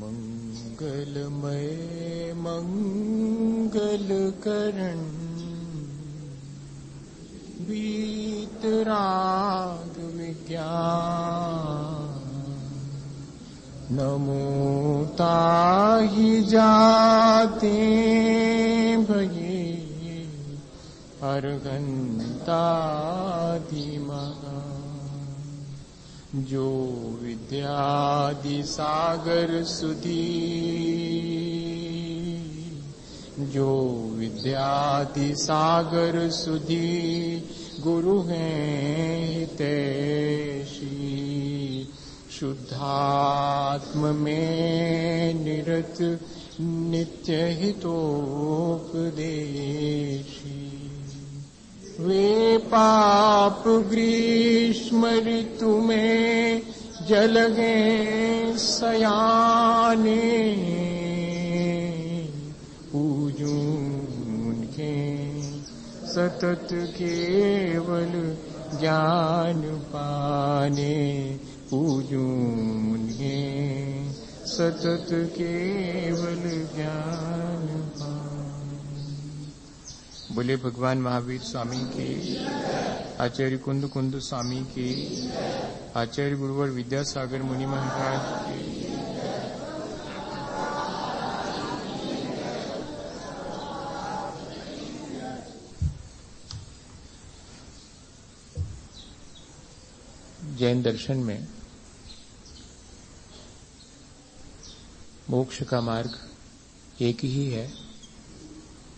मंगलमय मंगलकरण वीतराग विज्ञान नमो ताहि जाते भये अर्हन्ताधिमगा जो विद्यादि सागर सुधी जो विद्यादि सागर सुधी गुरु हैं हितैषी शुद्धात्म में निरत नित्य हितोपदेशी वे पाप ग्रीष्म ऋतु में जलगे सयाने पूजूं उनके सतत केवल ज्ञान पाने पूजूं उनके सतत केवल ज्ञान पाने। बोले भगवान महावीर स्वामी की, आचार्य कुंद कुंद स्वामी की, आचार्य गुरुवर विद्यासागर मुनि महाराज की। जैन दर्शन में मोक्ष का मार्ग एक ही है,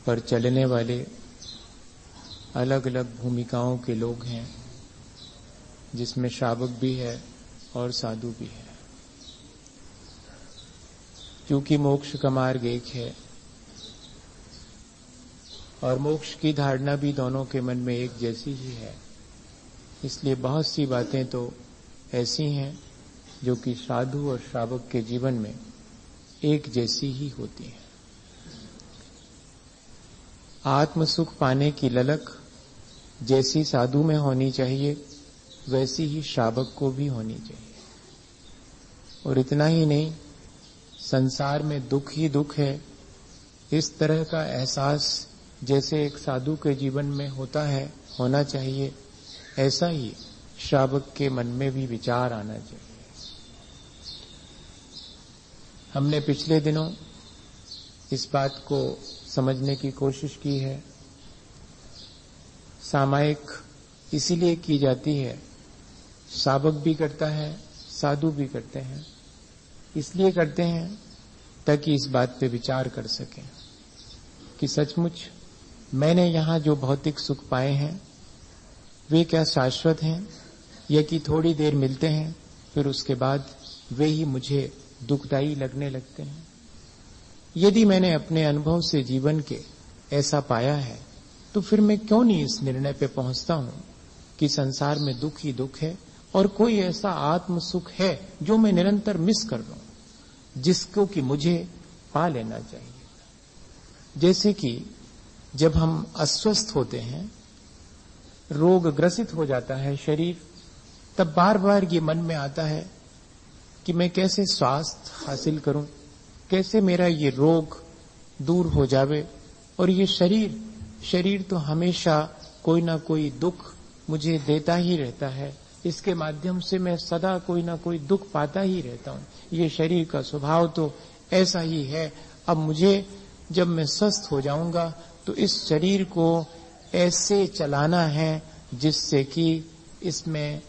पर चलने वाले अलग अलग भूमिकाओं के लोग हैं, जिसमें श्रावक भी है और साधु भी है। क्योंकि मोक्ष का मार्ग एक है और मोक्ष की धारणा भी दोनों के मन में एक जैसी ही है, इसलिए बहुत सी बातें तो ऐसी हैं जो कि साधु और श्रावक के जीवन में एक जैसी ही होती हैं। आत्म सुख पाने की ललक जैसी साधु में होनी चाहिए, वैसी ही श्रावक को भी होनी चाहिए। और इतना ही नहीं, संसार में दुख ही दुख है, इस तरह का एहसास जैसे एक साधु के जीवन में होता है, होना चाहिए, ऐसा ही श्रावक के मन में भी विचार आना चाहिए। हमने पिछले दिनों इस बात को समझने की कोशिश की है। सामायिक इसीलिए की जाती है, श्रावक भी करता है, साधु भी करते हैं। इसलिए करते हैं ताकि इस बात पे विचार कर सकें कि सचमुच मैंने यहाँ जो भौतिक सुख पाए हैं वे क्या शाश्वत हैं, या कि थोड़ी देर मिलते हैं फिर उसके बाद वे ही मुझे दुखदायी लगने लगते हैं। यदि मैंने अपने अनुभव से जीवन के ऐसा पाया है तो फिर मैं क्यों नहीं इस निर्णय पे पहुंचता हूं कि संसार में दुख ही दुख है और कोई ऐसा आत्म सुख है जो मैं निरंतर मिस कर रहा हूं, जिसको कि मुझे पा लेना चाहिए। जैसे कि जब हम अस्वस्थ होते हैं, रोग ग्रसित हो जाता है शरीर, तब बार बार ये मन में आता है कि मैं कैसे स्वास्थ्य हासिल करूं, कैसे मेरा ये रोग दूर हो जावे। और ये शरीर तो हमेशा कोई ना कोई दुख मुझे देता ही रहता है, इसके माध्यम से मैं सदा कोई ना कोई दुख पाता ही रहता हूं। ये शरीर का स्वभाव तो ऐसा ही है। अब मुझे जब मैं स्वस्थ हो जाऊंगा तो इस शरीर को ऐसे चलाना है जिससे कि इसमें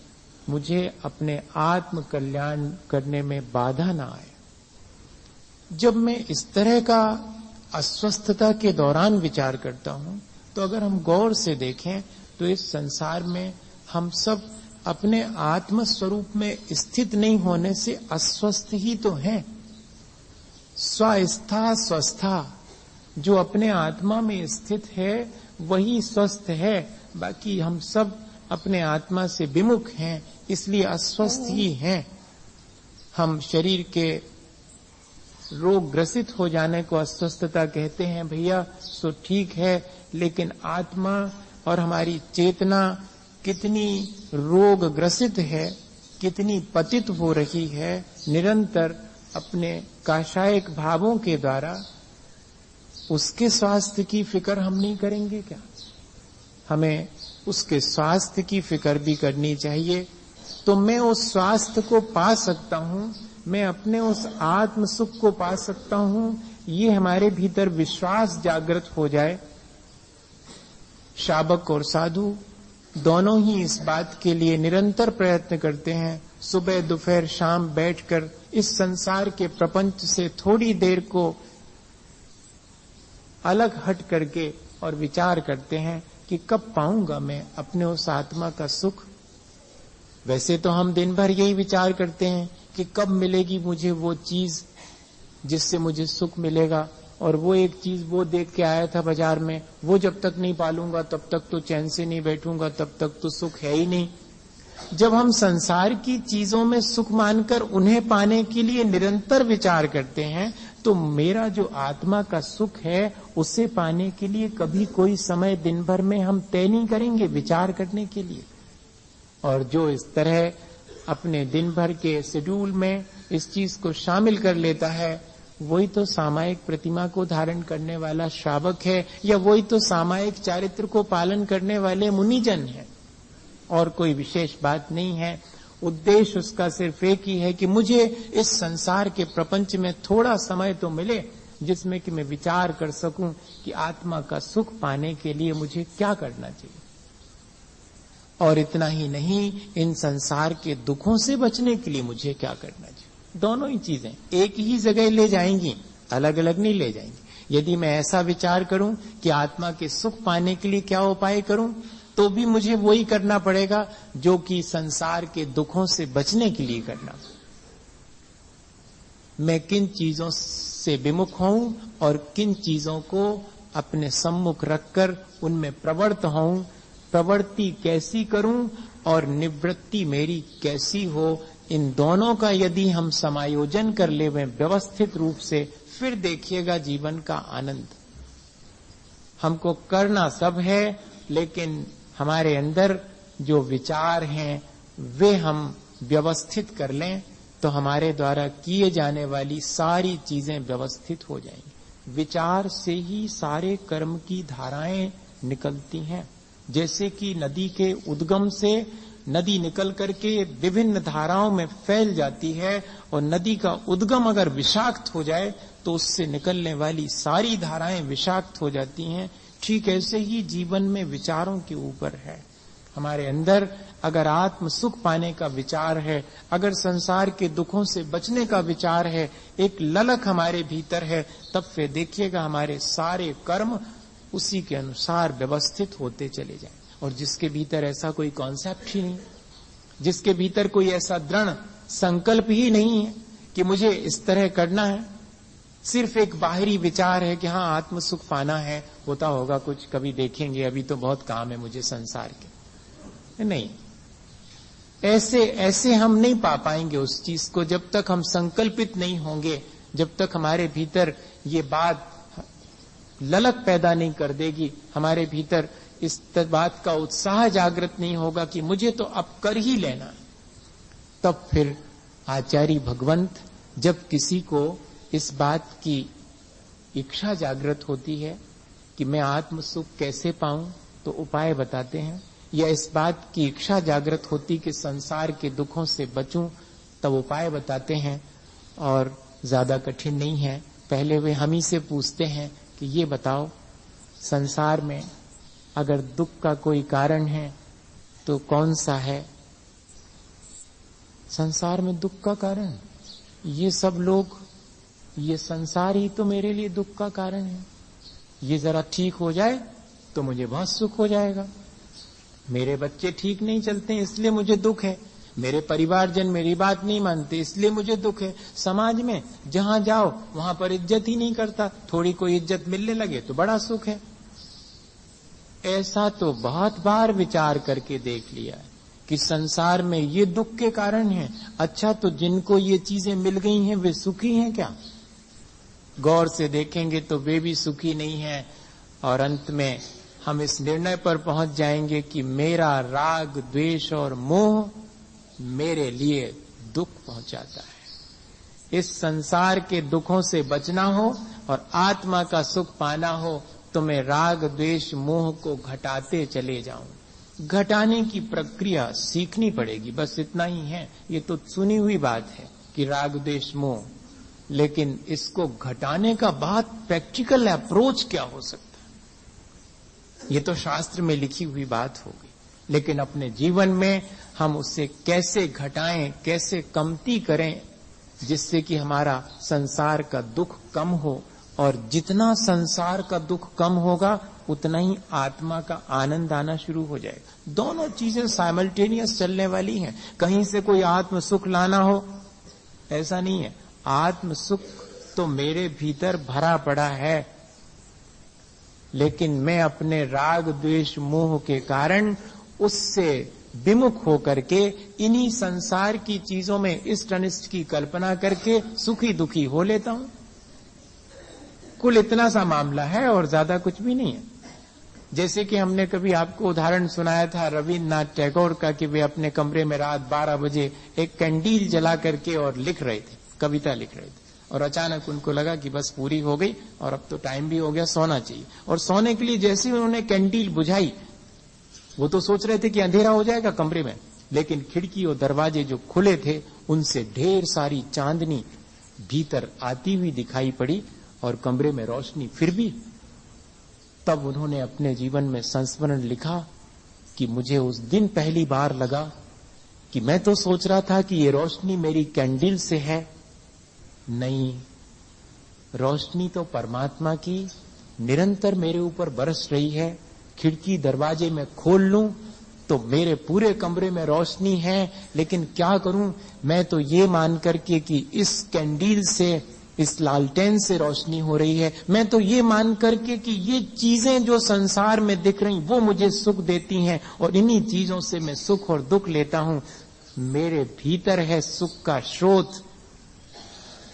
मुझे अपने आत्म कल्याण करने में बाधा ना आए। जब मैं इस तरह का अस्वस्थता के दौरान विचार करता हूं तो अगर हम गौर से देखें तो इस संसार में हम सब अपने आत्म स्वरूप में स्थित नहीं होने से अस्वस्थ ही तो हैं। स्वस्था स्वस्था, जो अपने आत्मा में स्थित है वही स्वस्थ है, बाकी हम सब अपने आत्मा से विमुख हैं, इसलिए अस्वस्थ ही हैं। हम शरीर के रोग ग्रसित हो जाने को अस्वस्थता कहते हैं भैया, सो ठीक है, लेकिन आत्मा और हमारी चेतना कितनी रोग ग्रसित है, कितनी पतित हो रही है, निरंतर अपने काशायक भावों के द्वारा उसके स्वास्थ्य की फिक्र हम नहीं करेंगे क्या? हमें उसके स्वास्थ्य की फिक्र भी करनी चाहिए। तो मैं उस स्वास्थ्य को पा सकता हूं, मैं अपने उस आत्म सुख को पा सकता हूं, ये हमारे भीतर विश्वास जागृत हो जाए। शावक और साधु दोनों ही इस बात के लिए निरंतर प्रयत्न करते हैं। सुबह दोपहर शाम बैठकर इस संसार के प्रपंच से थोड़ी देर को अलग हट करके और विचार करते हैं कि कब पाऊंगा मैं अपने उस आत्मा का सुख। वैसे तो हम दिन भर यही विचार करते हैं कि कब मिलेगी मुझे वो चीज जिससे मुझे सुख मिलेगा, और वो एक चीज वो देख के आया था बाजार में, वो जब तक नहीं पालूंगा तब तक तो चैन से नहीं बैठूंगा, तब तक तो सुख है ही नहीं। जब हम संसार की चीजों में सुख मानकर उन्हें पाने के लिए निरंतर विचार करते हैं, तो मेरा जो आत्मा का सुख है उसे पाने के लिए कभी कोई समय दिन भर में हम तय नहीं करेंगे विचार करने के लिए। और जो इस तरह अपने दिन भर के शेड्यूल में इस चीज को शामिल कर लेता है, वही तो सामायिक प्रतिमा को धारण करने वाला श्रावक है, या वही तो सामायिक चारित्र को पालन करने वाले मुनिजन है। और कोई विशेष बात नहीं है। उद्देश्य उसका सिर्फ एक ही है कि मुझे इस संसार के प्रपंच में थोड़ा समय तो मिले जिसमें कि मैं विचार कर सकूं कि आत्मा का सुख पाने के लिए मुझे क्या करना चाहिए। और इतना ही नहीं, इन संसार के दुखों से बचने के लिए मुझे क्या करना चाहिए। दोनों ही चीजें एक ही जगह ले जाएंगी, अलग अलग नहीं ले जाएंगी। यदि मैं ऐसा विचार करूं कि आत्मा के सुख पाने के लिए क्या उपाय करूं, तो भी मुझे वही करना पड़ेगा जो कि संसार के दुखों से बचने के लिए करना। मैं किन चीजों से विमुख हूं और किन चीजों को अपने सम्मुख रखकर उनमें प्रवृत्त हूं, प्रवृत्ति कैसी करूं और निवृत्ति मेरी कैसी हो, इन दोनों का यदि हम समायोजन कर ले व्यवस्थित रूप से, फिर देखिएगा जीवन का आनंद। हमको करना सब है, लेकिन हमारे अंदर जो विचार हैं वे हम व्यवस्थित कर लें तो हमारे द्वारा किए जाने वाली सारी चीजें व्यवस्थित हो जाएंगी। विचार से ही सारे कर्म की धाराएं निकलती हैं। जैसे कि नदी के उद्गम से नदी निकल करके विभिन्न धाराओं में फैल जाती है, और नदी का उद्गम अगर विषाक्त हो जाए तो उससे निकलने वाली सारी धाराएं विषाक्त हो जाती हैं। ठीक ऐसे ही जीवन में विचारों के ऊपर है। हमारे अंदर अगर आत्म सुख पाने का विचार है, अगर संसार के दुखों से बचने का विचार है, एक ललक हमारे भीतर है, तब फिर देखिएगा हमारे सारे कर्म उसी के अनुसार व्यवस्थित होते चले जाएं। और जिसके भीतर ऐसा कोई कॉन्सेप्ट ही नहीं, जिसके भीतर कोई ऐसा दृढ़ संकल्प ही नहीं है कि मुझे इस तरह करना है, सिर्फ एक बाहरी विचार है कि हाँ आत्म सुख पाना है, होता होगा कुछ, कभी देखेंगे, अभी तो बहुत काम है मुझे संसार के। नहीं, ऐसे हम नहीं पा पाएंगे उस चीज को जब तक हम संकल्पित नहीं होंगे, जब तक हमारे भीतर ये बात ललक पैदा नहीं कर देगी, हमारे भीतर इस बात का उत्साह जागृत नहीं होगा कि मुझे तो अब कर ही लेना। तब फिर आचार्य भगवंत जब किसी को इस बात की इच्छा जागृत होती है कि मैं आत्म सुख कैसे पाऊं, तो उपाय बताते हैं, या इस बात की इच्छा जागृत होती कि संसार के दुखों से बचूं, तब उपाय बताते हैं। और ज्यादा कठिन नहीं है। पहले वे हम ही से पूछते हैं कि ये बताओ, संसार में अगर दुख का कोई कारण है तो कौन सा है? संसार में दुख का कारण ये सब लोग, ये संसार ही तो मेरे लिए दुख का कारण है। ये जरा ठीक हो जाए तो मुझे बहुत सुख हो जाएगा। मेरे बच्चे ठीक नहीं चलते इसलिए मुझे दुख है, मेरे परिवारजन मेरी बात नहीं मानते इसलिए मुझे दुख है, समाज में जहां जाओ वहां पर इज्जत ही नहीं करता, थोड़ी कोई इज्जत मिलने लगे तो बड़ा सुख है। ऐसा तो बहुत बार विचार करके देख लिया है कि संसार में ये दुख के कारण है। अच्छा, तो जिनको ये चीजें मिल गई हैं वे सुखी हैं क्या? गौर से देखेंगे तो वे भी सुखी नहीं हैं। और अंत में हम इस निर्णय पर पहुंच जाएंगे कि मेरा राग, द्वेष और मोह मेरे लिए दुख पहुंचाता है। इस संसार के दुखों से बचना हो और आत्मा का सुख पाना हो तो मैं राग द्वेष मोह को घटाते चले जाऊं। घटाने की प्रक्रिया सीखनी पड़ेगी, बस इतना ही है। ये तो सुनी हुई बात है कि राग द्वेष मोह, लेकिन इसको घटाने का बहुत प्रैक्टिकल अप्रोच क्या हो सकता है, ये तो शास्त्र में लिखी हुई बात होगी। लेकिन अपने जीवन में हम उससे कैसे घटाएं, कैसे कमती करें, जिससे कि हमारा संसार का दुख कम हो। और जितना संसार का दुख कम होगा उतना ही आत्मा का आनंद आना शुरू हो जाएगा। दोनों चीजें साइमल्टेनियस चलने वाली हैं। कहीं से कोई आत्म सुख लाना हो ऐसा नहीं है। आत्म सुख तो मेरे भीतर भरा पड़ा है, लेकिन मैं अपने राग द्वेष मोह के कारण उससे विमुख होकर के इन्हीं संसार की चीजों में इष्ट अनिष्ट की कल्पना करके सुखी दुखी हो लेता हूं। कुल इतना सा मामला है और ज्यादा कुछ भी नहीं है। जैसे कि हमने कभी आपको उदाहरण सुनाया था रविन्द्रनाथ टैगोर का कि वे अपने कमरे में रात 12 बजे एक कैंडील जला करके और लिख रहे थे, कविता लिख रहे थे। और अचानक उनको लगा कि बस पूरी हो गई और अब तो टाइम भी हो गया, सोना चाहिए। और सोने के लिए जैसे ही उन्होंने कैंडील बुझाई, वो तो सोच रहे थे कि अंधेरा हो जाएगा कमरे में, लेकिन खिड़की और दरवाजे जो खुले थे उनसे ढेर सारी चांदनी भीतर आती हुई दिखाई पड़ी और कमरे में रोशनी फिर भी। तब उन्होंने अपने जीवन में संस्मरण लिखा कि मुझे उस दिन पहली बार लगा कि मैं तो सोच रहा था कि ये रोशनी मेरी कैंडल से है, नहीं, रोशनी तो परमात्मा की निरंतर मेरे ऊपर बरस रही है। खिड़की दरवाजे में खोल लूं तो मेरे पूरे कमरे में रोशनी है, लेकिन क्या करूं, मैं तो ये मान करके कि इस कैंडल से, इस लालटेन से रोशनी हो रही है, मैं तो ये मान करके कि ये चीजें जो संसार में दिख रही वो मुझे सुख देती हैं और इन्हीं चीजों से मैं सुख और दुख लेता हूं। मेरे भीतर है सुख का स्रोत,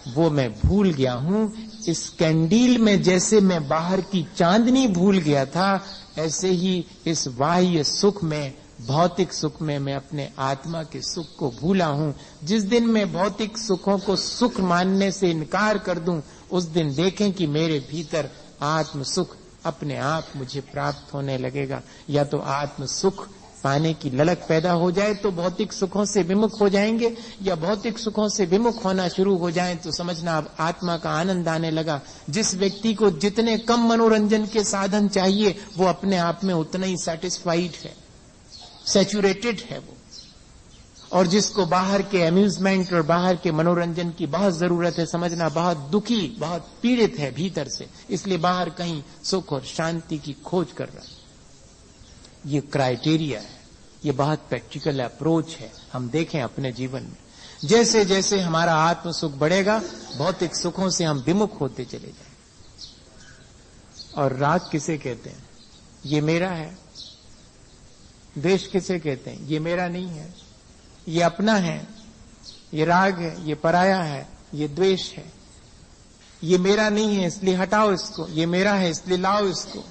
वो मैं भूल गया हूं। इस कैंडील में जैसे मैं बाहर की चांदनी भूल गया था, ऐसे ही इस बाह्य सुख में, भौतिक सुख में मैं अपने आत्मा के सुख को भूला हूं। जिस दिन मैं भौतिक सुखों को सुख मानने से इनकार कर दूं, उस दिन देखें कि मेरे भीतर आत्म सुख अपने आप मुझे प्राप्त होने लगेगा। या तो आत्म सुख पाने की ललक पैदा हो जाए तो भौतिक सुखों से विमुख हो जाएंगे, या भौतिक सुखों से विमुख होना शुरू हो जाए तो समझना अब आत्मा का आनंद आने लगा। जिस व्यक्ति को जितने कम मनोरंजन के साधन चाहिए वो अपने आप में उतना ही सैटिस्फाइड है, सैचुरेटेड है वो। और जिसको बाहर के अम्यूजमेंट और बाहर के मनोरंजन की बहुत जरूरत है, समझना बहुत दुखी, बहुत पीड़ित है भीतर से, इसलिए बाहर कहीं सुख और शांति की खोज कर रहा है। ये क्राइटेरिया है, ये बहुत प्रैक्टिकल अप्रोच है। हम देखें अपने जीवन में, जैसे जैसे हमारा आत्म सुख बढ़ेगा भौतिक सुखों से हम विमुख होते चले जाएंगे। और राग किसे कहते हैं? ये मेरा है। द्वेष किसे कहते हैं? ये मेरा नहीं है, ये अपना है। ये राग है, ये पराया है, ये द्वेष है। ये मेरा नहीं है इसलिए हटाओ इसको, ये मेरा है इसलिए लाओ इसको।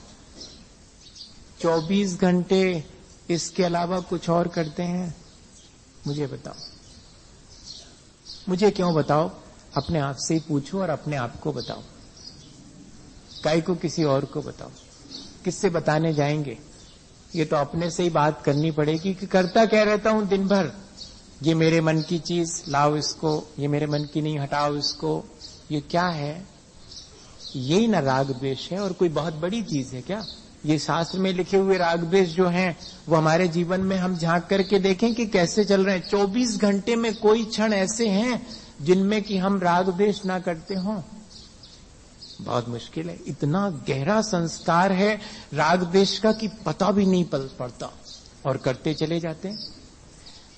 24 घंटे इसके अलावा कुछ और करते हैं? मुझे बताओ, मुझे क्यों बताओ? अपने आप से ही पूछो और अपने आप को बताओ। काहे को किसी और को बताओ? किससे बताने जाएंगे? ये तो अपने से ही बात करनी पड़ेगी कि करता क्या रहता हूं दिन भर। ये मेरे मन की चीज, लाओ इसको, ये मेरे मन की नहीं, हटाओ इसको। ये क्या है? यही ना राग द्वेष है, और कोई बहुत बड़ी चीज है क्या? ये शास्त्र में लिखे हुए राग द्वेष जो हैं वो हमारे जीवन में हम झांक करके देखें कि कैसे चल रहे हैं। 24 घंटे में कोई क्षण ऐसे हैं जिनमें कि हम राग द्वेष ना करते हों? बहुत मुश्किल है। इतना गहरा संस्कार है राग द्वेष का कि पता भी नहीं पड़ता और करते चले जाते हैं।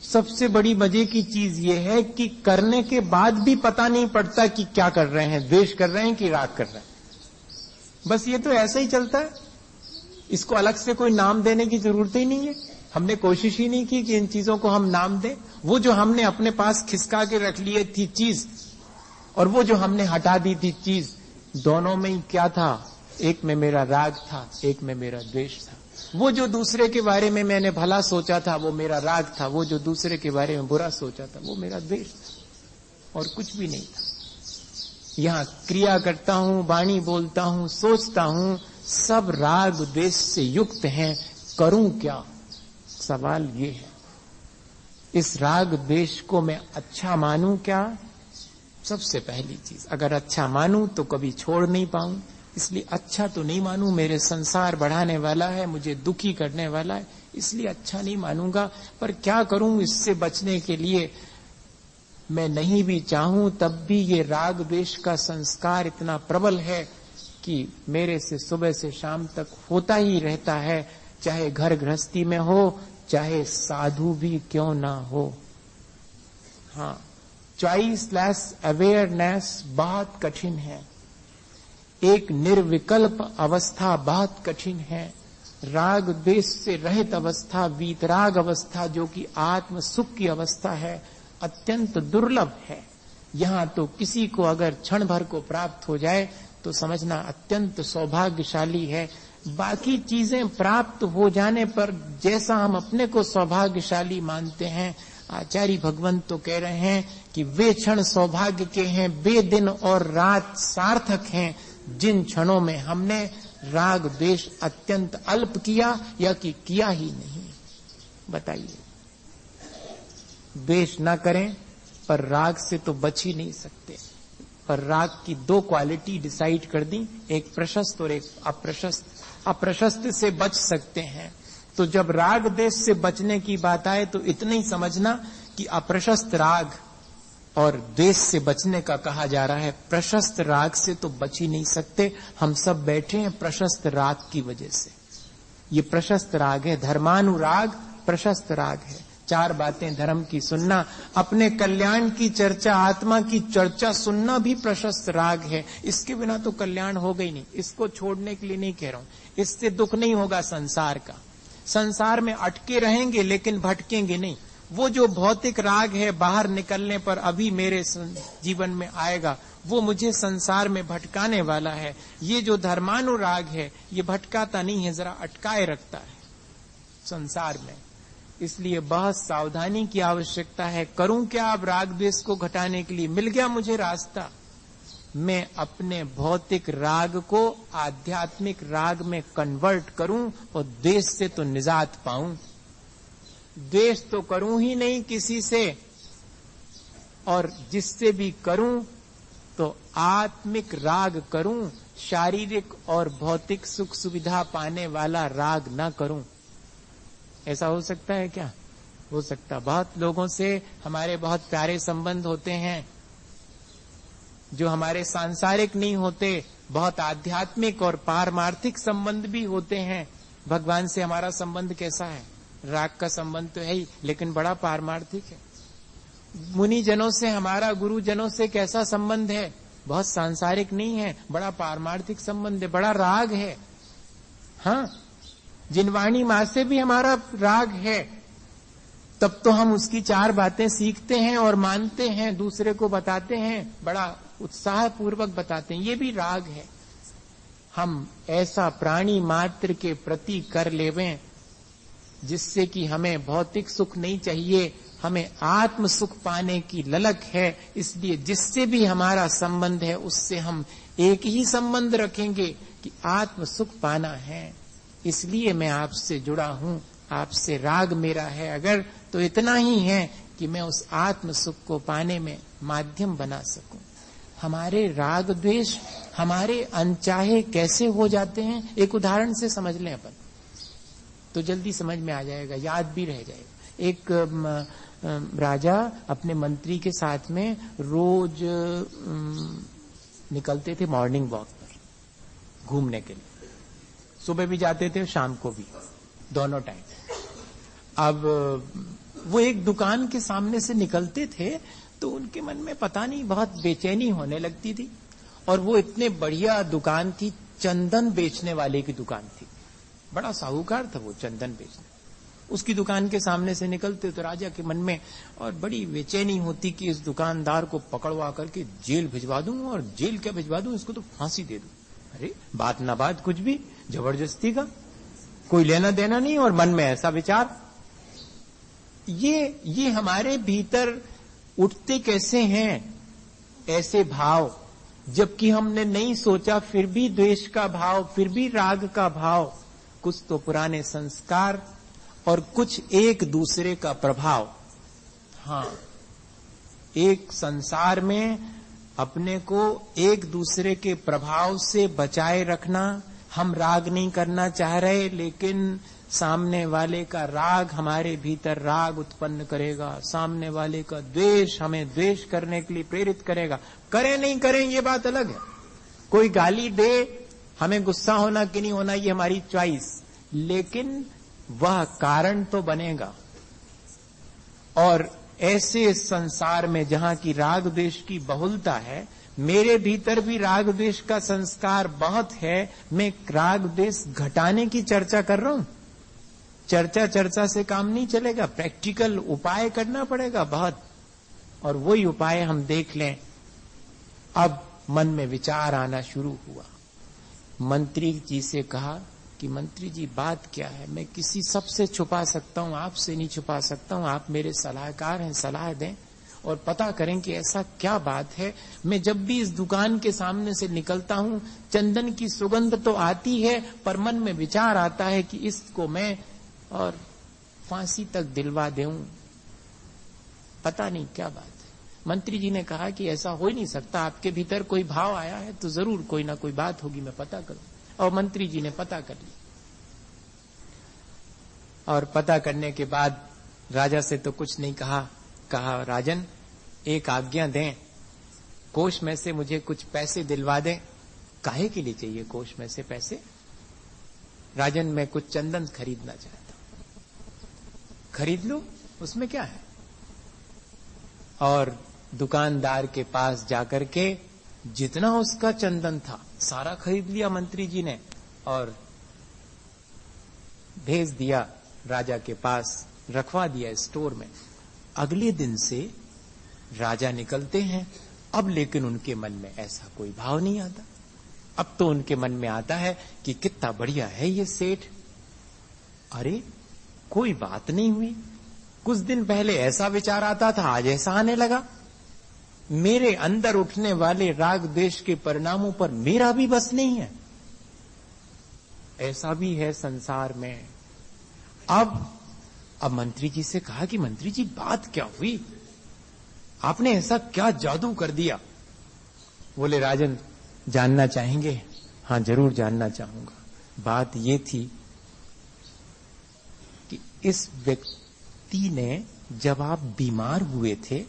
सबसे बड़ी मजे की चीज ये है कि करने के बाद भी पता नहीं पड़ता कि क्या कर रहे हैं, द्वेष कर रहे हैं कि राग कर रहे हैं। बस ये तो ऐसा ही चलता है, इसको अलग से कोई नाम देने की जरूरत ही नहीं है। हमने कोशिश ही नहीं की कि इन चीजों को हम नाम दें। वो जो हमने अपने पास खिसका के रख लिए थी चीज और वो जो हमने हटा दी थी चीज, दोनों में ही क्या था? एक में मेरा राग था, एक में मेरा द्वेष था। वो जो दूसरे के बारे में मैंने भला सोचा था वो मेरा राग था, वो जो दूसरे के बारे में बुरा सोचा था वो मेरा द्वेष था, और कुछ भी नहीं था। यहां क्रिया करता हूं, वाणी बोलता हूं, सोचता हूं, सब राग द्वेष से युक्त हैं। करूं क्या? सवाल ये है। इस राग द्वेष को मैं अच्छा मानूं क्या? सबसे पहली चीज, अगर अच्छा मानूं तो कभी छोड़ नहीं पाऊं, इसलिए अच्छा तो नहीं मानूं। मेरे संसार बढ़ाने वाला है, मुझे दुखी करने वाला है, इसलिए अच्छा नहीं मानूंगा। पर क्या करूं इससे बचने के लिए? मैं नहीं भी चाहूं तब भी ये राग द्वेष का संस्कार इतना प्रबल है कि मेरे से सुबह से शाम तक होता ही रहता है, चाहे घर गृहस्थी में हो, चाहे साधु भी क्यों ना हो। हाँ, चॉइसलेस अवेयरनेस बहुत कठिन है। एक निर्विकल्प अवस्था बहुत कठिन है। राग द्वेष से रहित अवस्था, वीतराग अवस्था, जो कि आत्म सुख की अवस्था है, अत्यंत दुर्लभ है। यहां तो किसी को अगर क्षण भर को प्राप्त हो जाए तो समझना अत्यंत सौभाग्यशाली है। बाकी चीजें प्राप्त हो जाने पर जैसा हम अपने को सौभाग्यशाली मानते हैं, आचार्य भगवंत तो कह रहे हैं कि वे क्षण सौभाग्य के हैं, वे दिन और रात सार्थक हैं जिन क्षणों में हमने राग द्वेष अत्यंत अल्प किया या कि किया ही नहीं। बताइए, द्वेष ना करें पर राग से तो बच ही नहीं सकते। पर राग की दो क्वालिटी डिसाइड कर दी, एक प्रशस्त और एक अप्रशस्त। अप्रशस्त से बच सकते हैं। तो जब राग द्वेष से बचने की बात आए तो इतना ही समझना कि अप्रशस्त राग और द्वेष से बचने का कहा जा रहा है। प्रशस्त राग से तो बच ही नहीं सकते। हम सब बैठे हैं प्रशस्त राग की वजह से। ये प्रशस्त राग है, धर्मानुराग प्रशस्त राग है। चार बातें धर्म की सुनना, अपने कल्याण की चर्चा, आत्मा की चर्चा सुनना भी प्रशस्त राग है। इसके बिना तो कल्याण हो गई नहीं। इसको छोड़ने के लिए नहीं कह रहा हूं, इससे दुख नहीं होगा संसार का। संसार में अटके रहेंगे लेकिन भटकेंगे नहीं। वो जो भौतिक राग है बाहर निकलने पर अभी मेरे जीवन में आएगा, वो मुझे संसार में भटकाने वाला है। ये जो धर्मानुराग है ये भटकाता नहीं है, जरा अटकाए रखता है संसार में। इसलिए बहुत सावधानी की आवश्यकता है। करूं क्या अब राग द्वेष को घटाने के लिए? मिल गया मुझे रास्ता, मैं अपने भौतिक राग को आध्यात्मिक राग में कन्वर्ट करूं और द्वेष से तो निजात पाऊं। द्वेष तो करूं ही नहीं किसी से, और जिससे भी करूं तो आत्मिक राग करूं, शारीरिक और भौतिक सुख सुविधा पाने वाला राग ना करूं। ऐसा हो सकता है क्या? हो सकता। बहुत लोगों से हमारे बहुत प्यारे संबंध होते हैं जो हमारे सांसारिक नहीं होते, बहुत आध्यात्मिक और पारमार्थिक संबंध भी होते हैं। भगवान से हमारा संबंध कैसा है? राग का संबंध तो है ही, लेकिन बड़ा पारमार्थिक है। मुनि जनों से हमारा, गुरु जनों से कैसा संबंध है? बहुत सांसारिक नहीं है, बड़ा पारमार्थिक संबंध है, बड़ा राग है। हाँ, जिनवाणी मां से भी हमारा राग है, तब तो हम उसकी चार बातें सीखते हैं और मानते हैं, दूसरे को बताते हैं, बड़ा उत्साह पूर्वक बताते हैं। ये भी राग है। हम ऐसा प्राणी मात्र के प्रति कर लेवें जिससे कि हमें भौतिक सुख नहीं चाहिए, हमें आत्म सुख पाने की ललक है। इसलिए जिससे भी हमारा संबंध है उससे हम एक ही संबंध रखेंगे कि आत्म सुख पाना है। इसलिए मैं आपसे जुड़ा हूं, आपसे राग मेरा है अगर, तो इतना ही है कि मैं उस आत्म सुख को पाने में माध्यम बना सकूं। हमारे राग द्वेष हमारे अनचाहे कैसे हो जाते हैं, एक उदाहरण से समझ लें अपन, तो जल्दी समझ में आ जाएगा, याद भी रह जाएगा। एक राजा अपने मंत्री के साथ में रोज निकलते थे मॉर्निंग वॉक पर घूमने के लिए। सुबह भी जाते थे, शाम को भी, दोनों टाइम। अब वो एक दुकान के सामने से निकलते थे तो उनके मन में पता नहीं बहुत बेचैनी होने लगती थी। और वो इतने बढ़िया दुकान थी, चंदन बेचने वाले की दुकान थी, बड़ा साहूकार था वो चंदन बेचने। उसकी दुकान के सामने से निकलते तो राजा के मन में और बड़ी बेचैनी होती कि इस दुकानदार को पकड़वा करके जेल भिजवा दूं, और जेल क्या भिजवा दूं, इसको तो फांसी दे दूं। अरे बात ना बात, कुछ भी जबरदस्ती का कोई लेना देना नहीं, और मन में ऐसा विचार। ये हमारे भीतर उठते कैसे हैं ऐसे भाव? जबकि हमने नहीं सोचा, फिर भी द्वेष का भाव, फिर भी राग का भाव। कुछ तो पुराने संस्कार और कुछ एक दूसरे का प्रभाव। हाँ, एक संसार में अपने को एक दूसरे के प्रभाव से बचाए रखना। हम राग नहीं करना चाह रहे, लेकिन सामने वाले का राग हमारे भीतर राग उत्पन्न करेगा, सामने वाले का द्वेष हमें द्वेष करने के लिए प्रेरित करेगा। करें नहीं करें ये बात अलग है। कोई गाली दे, हमें गुस्सा होना कि नहीं होना ये हमारी चॉइस, लेकिन वह कारण तो बनेगा। और ऐसे संसार में जहां की राग द्वेष की बहुलता है, मेरे भीतर भी राग द्वेष का संस्कार बहुत है। मैं राग द्वेष घटाने की चर्चा कर रहा हूं। चर्चा से काम नहीं चलेगा, प्रैक्टिकल उपाय करना पड़ेगा बहुत। और वही उपाय हम देख लें। अब मन में विचार आना शुरू हुआ। मंत्री जी से कहा कि मंत्री जी बात क्या है? मैं किसी सबसे छुपा सकता हूं, आपसे नहीं छुपा सकता हूं। आप मेरे सलाहकार हैं, सलाह दें और पता करें कि ऐसा क्या बात है। मैं जब भी इस दुकान के सामने से निकलता हूं, चंदन की सुगंध तो आती है, पर मन में विचार आता है कि इसको मैं और फांसी तक दिलवा दूं। पता नहीं क्या बात है। मंत्री जी ने कहा कि ऐसा हो ही नहीं सकता, आपके भीतर कोई भाव आया है तो जरूर कोई ना कोई बात होगी, मैं पता करूं। और मंत्री जी ने पता कर लिया। और पता करने के बाद राजा से तो कुछ नहीं कहा। कहा राजन एक आज्ञा दें, कोष में से मुझे कुछ पैसे दिलवा दें। काहे के लिए चाहिए कोष में से पैसे? राजन मैं कुछ चंदन खरीदना चाहता हूं। खरीद लो, उसमें क्या है। और दुकानदार के पास जाकर के जितना उसका चंदन था सारा खरीद लिया मंत्री जी ने और भेज दिया राजा के पास, रखवा दिया स्टोर में। अगले दिन से राजा निकलते हैं। अब लेकिन उनके मन में ऐसा कोई भाव नहीं आता। अब तो उनके मन में आता है कि कितना बढ़िया है ये सेठ। अरे कोई बात नहीं हुई, कुछ दिन पहले ऐसा विचार आता था, आज ऐसा आने लगा। मेरे अंदर उठने वाले राग द्वेष के परिणामों पर मेरा भी बस नहीं है। ऐसा भी है संसार में। अब मंत्री जी से कहा कि मंत्री जी बात क्या हुई, आपने ऐसा क्या जादू कर दिया? बोले राजन जानना चाहेंगे? हाँ जरूर जानना चाहूंगा। बात ये थी कि इस व्यक्ति ने, जब आप बीमार हुए थे,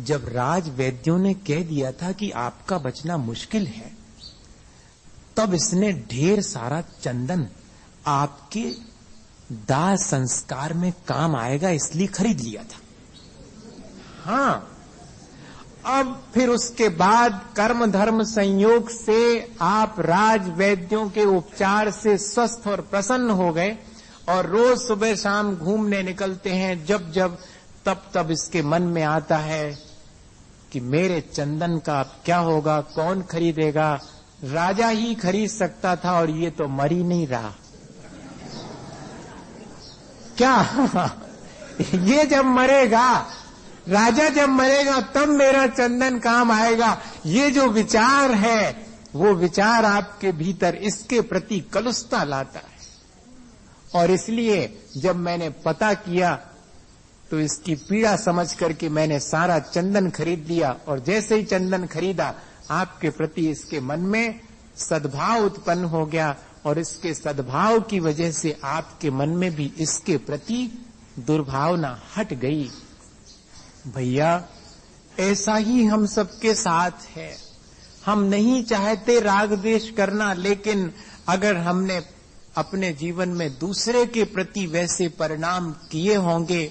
जब राज वैद्यों ने कह दिया था कि आपका बचना मुश्किल है, तब इसने ढेर सारा चंदन आपके दाह संस्कार में काम आएगा इसलिए खरीद लिया था। हाँ, अब फिर उसके बाद कर्म धर्म संयोग से आप राज वैद्यों के उपचार से स्वस्थ और प्रसन्न हो गए और रोज सुबह शाम घूमने निकलते हैं। जब जब तब इसके मन में आता है कि मेरे चंदन का अब क्या होगा, कौन खरीदेगा? राजा ही खरीद सकता था और ये तो मर ही नहीं रहा। क्या ये जब मरेगा, राजा जब मरेगा तब मेरा चंदन काम आएगा। ये जो विचार है वो विचार आपके भीतर इसके प्रति कलुषता लाता है। और इसलिए जब मैंने पता किया तो इसकी पीड़ा समझ करके मैंने सारा चंदन खरीद लिया। और जैसे ही चंदन खरीदा, आपके प्रति इसके मन में सद्भाव उत्पन्न हो गया और इसके सद्भाव की वजह से आपके मन में भी इसके प्रति दुर्भावना हट गई। भैया ऐसा ही हम सबके साथ है। हम नहीं चाहते राग द्वेष करना, लेकिन अगर हमने अपने जीवन में दूसरे के प्रति वैसे परिणाम किए होंगे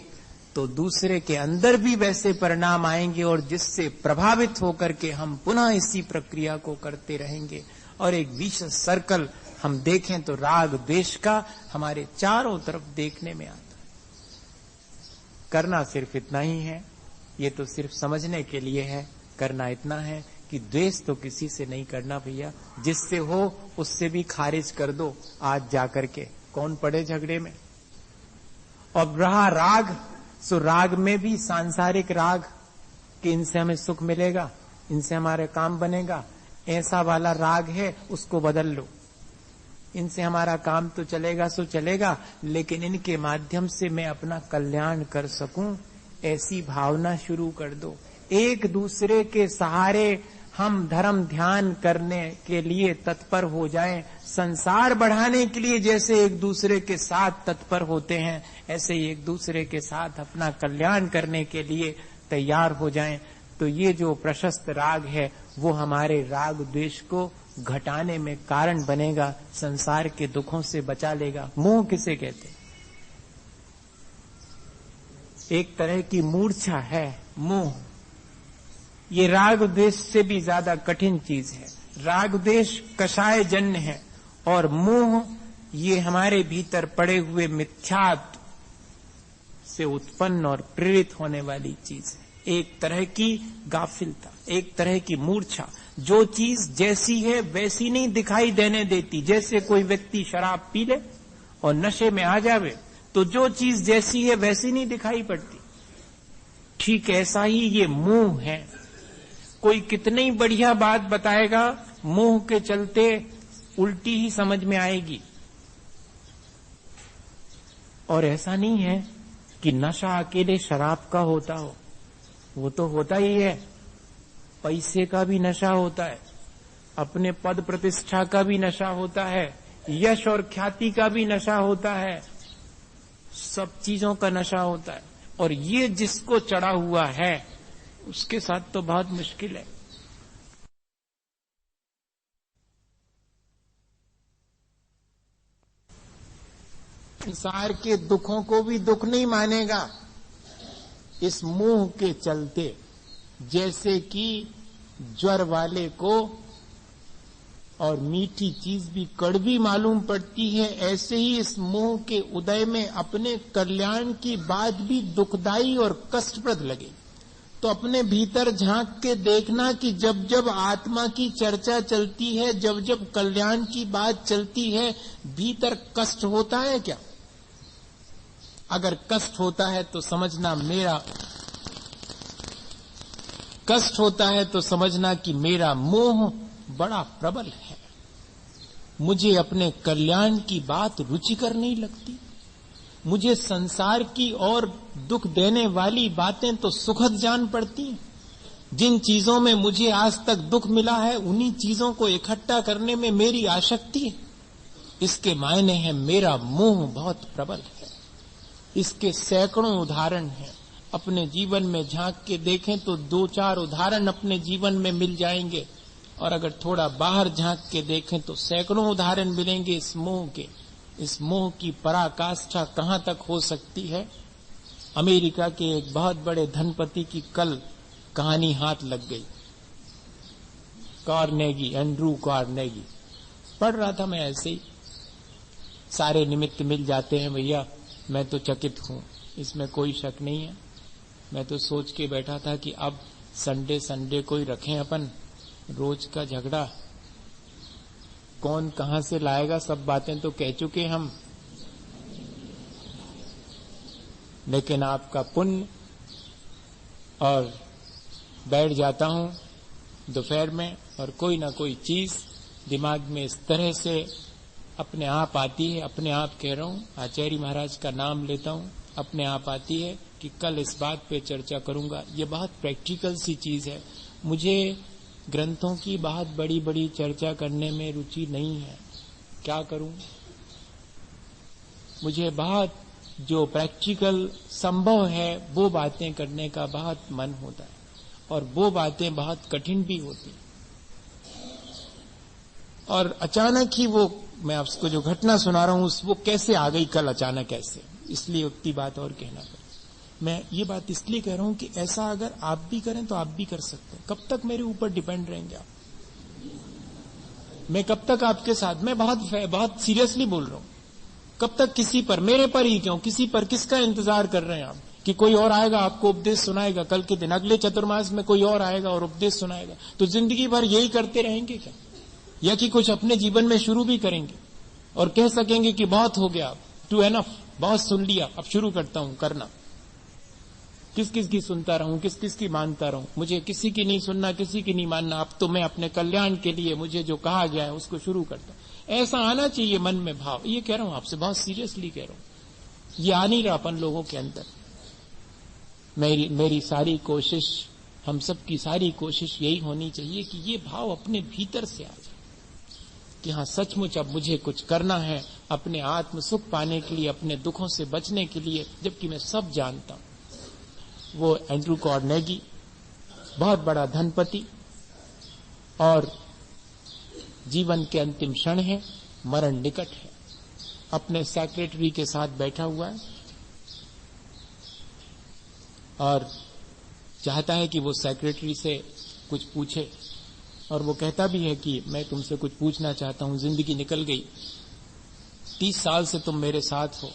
तो दूसरे के अंदर भी वैसे परिणाम आएंगे और जिससे प्रभावित होकर के हम पुनः इसी प्रक्रिया को करते रहेंगे और एक विशेष सर्कल हम देखें तो राग द्वेष का हमारे चारों तरफ देखने में आता है। करना सिर्फ इतना ही है, ये तो सिर्फ समझने के लिए है। करना इतना है कि द्वेष तो किसी से नहीं करना भैया, जिससे हो उससे भी खारिज कर दो आज जाकर के, कौन पड़े झगड़े में। और रहा राग, सो राग में भी सांसारिक राग कि इनसे हमें सुख मिलेगा, इनसे हमारे काम बनेगा, ऐसा वाला राग है उसको बदल लो, इनसे हमारा काम तो चलेगा सो चलेगा, लेकिन इनके माध्यम से मैं अपना कल्याण कर सकूं, ऐसी भावना शुरू कर दो। एक दूसरे के सहारे हम धर्म ध्यान करने के लिए तत्पर हो जाएं, संसार बढ़ाने के लिए जैसे एक दूसरे के साथ तत्पर होते हैं, ऐसे ही एक दूसरे के साथ अपना कल्याण करने के लिए तैयार हो जाएं। तो ये जो प्रशस्त राग है वो हमारे राग द्वेष को घटाने में कारण बनेगा, संसार के दुखों से बचा लेगा। मोह किसे कहते? एक तरह की मूर्छा है मोह। ये राग द्वेष से भी ज्यादा कठिन चीज है। राग द्वेष कषाय जन्य है और मोह ये हमारे भीतर पड़े हुए मिथ्यात्व से उत्पन्न और प्रेरित होने वाली चीज है। एक तरह की गाफिलता, एक तरह की मूर्छा। जो चीज जैसी है वैसी नहीं दिखाई देने देती। जैसे कोई व्यक्ति शराब पी ले और नशे में आ जावे तो जो चीज जैसी है वैसी नहीं दिखाई पड़ती। ठीक ऐसा ही ये मोह है। कोई कितनी बढ़िया बात बताएगा, मोह के चलते उल्टी ही समझ में आएगी। और ऐसा नहीं है कि नशा अकेले शराब का होता हो, वो तो होता ही है। पैसे का भी नशा होता है, अपने पद प्रतिष्ठा का भी नशा होता है, यश और ख्याति का भी नशा होता है, सब चीजों का नशा होता है। और ये जिसको चढ़ा हुआ है उसके साथ तो बहुत मुश्किल है। संसार के दुखों को भी दुख नहीं मानेगा इस मोह के चलते। जैसे कि ज्वर वाले को और मीठी चीज भी कड़वी मालूम पड़ती है, ऐसे ही इस मोह के उदय में अपने कल्याण की बात भी दुखदाई और कष्टप्रद लगे तो अपने भीतर झांक के देखना कि जब जब आत्मा की चर्चा चलती है, जब जब कल्याण की बात चलती है, भीतर कष्ट होता है क्या? अगर कष्ट होता है तो समझना कि मेरा मोह बड़ा प्रबल है। मुझे अपने कल्याण की बात रुचिकर नहीं लगती। मुझे संसार की और दुख देने वाली बातें तो सुखद जान पड़ती हैं। जिन चीजों में मुझे आज तक दुख मिला है उन्हीं चीजों को इकट्ठा करने में मेरी आसक्ति है। इसके मायने हैं मेरा मोह बहुत प्रबल है। इसके सैकड़ों उदाहरण हैं। अपने जीवन में झांक के देखें तो 2-4 उदाहरण अपने जीवन में मिल जाएंगे, और अगर थोड़ा बाहर झांक के देखें तो सैकड़ों उदाहरण मिलेंगे इस मोह के। इस मोह की पराकाष्ठा कहां तक हो सकती है? अमेरिका के एक बहुत बड़े धनपति की कल कहानी हाथ लग गई। Carnegie, Andrew Carnegie. पढ़ रहा था मैं ऐसे ही, सारे निमित्त मिल जाते हैं भैया। मैं तो चकित हूं, इसमें कोई शक नहीं है। मैं तो सोच के बैठा था कि अब संडे को ही रखें अपन, रोज का झगड़ा कौन कहां से लाएगा, सब बातें तो कह चुके हम। लेकिन आपका पुण्य, और बैठ जाता हूं दोपहर में और कोई ना कोई चीज दिमाग में इस तरह से अपने आप आती है। अपने आप कह रहा हूं, आचार्य महाराज का नाम लेता हूं, अपने आप आती है कि कल इस बात पे चर्चा करूंगा। ये बहुत प्रैक्टिकल सी चीज है। मुझे ग्रंथों की बहुत बड़ी बड़ी चर्चा करने में रुचि नहीं है। क्या करूं? मुझे बहुत जो प्रैक्टिकल संभव है वो बातें करने का बहुत मन होता है, और वो बातें बहुत कठिन भी होती। और अचानक ही वो, मैं आपको जो घटना सुना रहा हूं वो कैसे आ गई कल अचानक ऐसे, इसलिए उतनी बात और कहना पड़ा। मैं ये बात इसलिए कह रहा हूं कि ऐसा अगर आप भी करें तो आप भी कर सकते हैं। कब तक मेरे ऊपर डिपेंड रहेंगे आप? मैं कब तक आपके साथ? मैं बहुत सीरियसली बोल रहा हूं। कब तक किसी पर? मेरे पर ही क्यों, किसी पर? किसका इंतजार कर रहे हैं आप कि कोई और आएगा आपको उपदेश सुनाएगा? कल के दिन, अगले चतुर्मास में कोई और आएगा और उपदेश सुनाएगा। तो जिंदगी भर यही करते रहेंगे क्या? या कि कुछ अपने जीवन में शुरू भी करेंगे और कह सकेंगे कि बहुत हो गया, टू एनफ, बहुत सुन लिया, अब शुरू करता हूं करना। किस किस की सुनता रहूं, किस किस की मानता रहूं, मुझे किसी की नहीं सुनना, किसी की नहीं मानना, अब तो मैं अपने कल्याण के लिए मुझे जो कहा गया है उसको शुरू करता हूं। ऐसा आना चाहिए मन में भाव। ये कह रहा हूं आपसे, बहुत सीरियसली कह रहा हूं। ये आ नहीं रहा अपन लोगों के अंदर। मेरी सारी कोशिश, हम सब की सारी कोशिश यही होनी चाहिए कि ये भाव अपने भीतर से आ जाए कि हाँ सचमुच अब मुझे कुछ करना है अपने आत्म सुख पाने के लिए, अपने दुखों से बचने के लिए, जबकि मैं सब जानता हूं। वो एंड्रू कार्नेगी बहुत बड़ा धनपति और जीवन के अंतिम क्षण है, मरण निकट है, अपने सेक्रेटरी के साथ बैठा हुआ है और चाहता है कि वो सेक्रेटरी से कुछ पूछे, और वो कहता भी है कि मैं तुमसे कुछ पूछना चाहता हूं, जिंदगी निकल गई, 30 साल से तुम मेरे साथ हो,